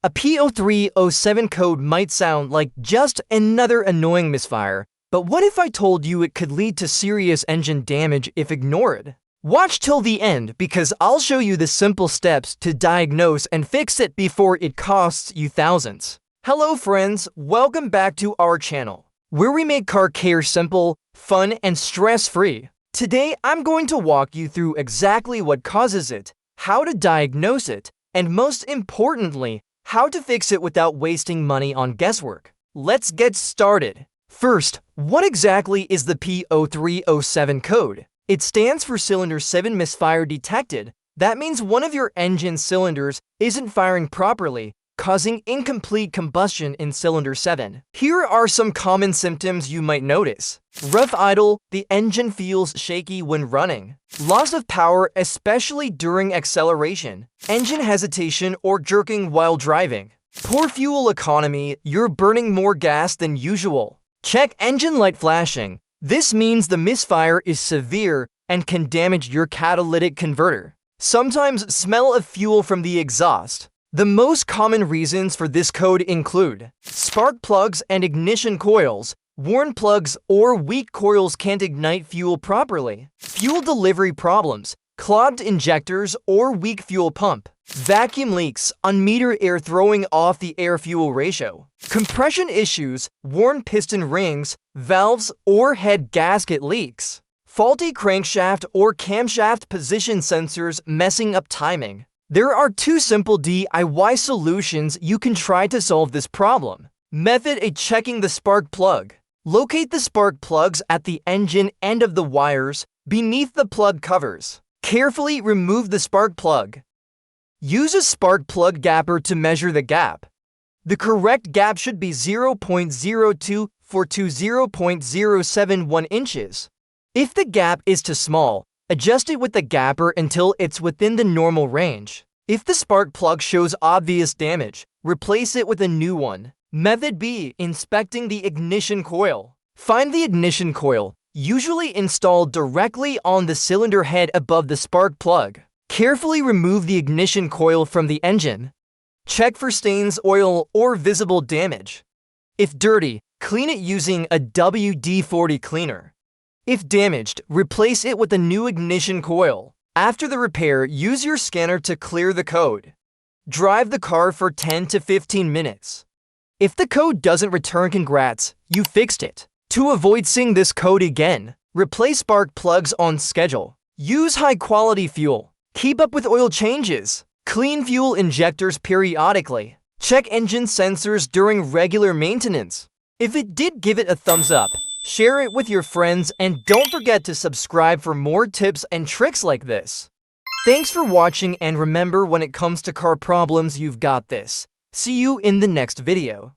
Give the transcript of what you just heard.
A P0307 code might sound like just another annoying misfire, but what if I told you it could lead to serious engine damage if ignored? Watch till the end because I'll show you the simple steps to diagnose and fix it before it costs you thousands. Hello friends, welcome back to our channel, where we make car care simple, fun, and stress-free. Today I'm going to walk you through exactly what causes it, how to diagnose it, and most importantly, how to fix it without wasting money on guesswork. Let's get started. First, what exactly is the P0307 code? It stands for Cylinder 7 Misfire Detected. That means one of your engine cylinders isn't firing properly, causing incomplete combustion in cylinder 7. Here are some common symptoms you might notice. Rough idle, the engine feels shaky when running. Loss of power, especially during acceleration. Engine hesitation or jerking while driving. Poor fuel economy, you're burning more gas than usual. Check engine light flashing. This means the misfire is severe and can damage your catalytic converter. Sometimes smell of fuel from the exhaust. The most common reasons for this code include spark plugs and ignition coils. Worn plugs or weak coils can't ignite fuel properly. Fuel delivery problems, clogged injectors or weak fuel pump. Vacuum leaks, unmetered air throwing off the air-fuel ratio. Compression issues, worn piston rings, valves, or head gasket leaks. Faulty crankshaft or camshaft position sensors messing up timing. There are two simple DIY solutions you can try to solve this problem. Method A: checking the spark plug. Locate the spark plugs at the engine end of the wires beneath the plug covers. Carefully remove the spark plug. Use a spark plug gapper to measure the gap. The correct gap should be 0.02 to 0.071 inches. If the gap is too small, adjust it with the gapper until it's within the normal range. If the spark plug shows obvious damage, replace it with a new one. Method B: inspecting the ignition coil. Find the ignition coil, usually installed directly on the cylinder head above the spark plug. Carefully remove the ignition coil from the engine. Check for stains, oil, or visible damage. If dirty, clean it using a WD-40 cleaner. If damaged, replace it with a new ignition coil. After the repair, use your scanner to clear the code. Drive the car for 10 to 15 minutes. If the code doesn't return, congrats, you fixed it. To avoid seeing this code again, replace spark plugs on schedule. Use high-quality fuel. Keep up with oil changes. Clean fuel injectors periodically. Check engine sensors during regular maintenance. If it did, give it a thumbs up. Share it with your friends and don't forget to subscribe for more tips and tricks like this. Thanks for watching, and remember, when it comes to car problems, you've got this. See you in the next video.